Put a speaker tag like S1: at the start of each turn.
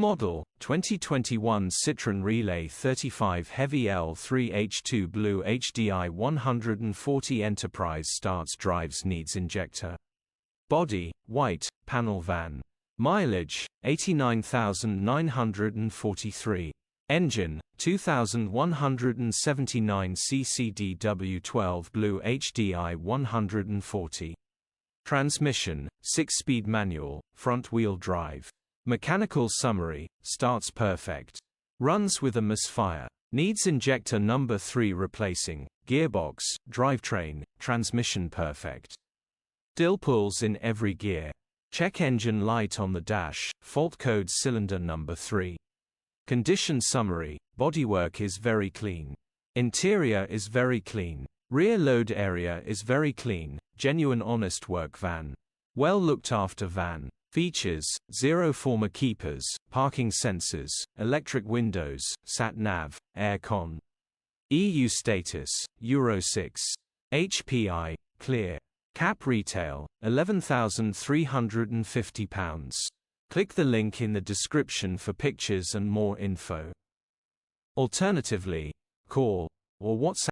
S1: Model, 2021 Citroen Relay 35 Heavy L3H2 BlueHDi 140 Enterprise starts drives needs injector. Body, white, panel van. Mileage, 89,943. Engine, 2,179 cc DW12 BlueHDi 140. Transmission, 6-speed manual, front-wheel drive. Mechanical summary, starts perfect. Runs with a misfire. Needs injector number 3 replacing, gearbox, drivetrain, transmission perfect. Still pulls in every gear. Check engine light on the dash, fault code cylinder number 3. Condition summary, bodywork is very clean. Interior is very clean. Rear load area is very clean, genuine honest work van. Well looked after van. Features, 0 former keepers, parking sensors, electric windows, sat-nav, air-con. EU status, Euro 6. HPI, clear. Cap retail, £11,350. Click the link in the description for pictures and more info. Alternatively, call or WhatsApp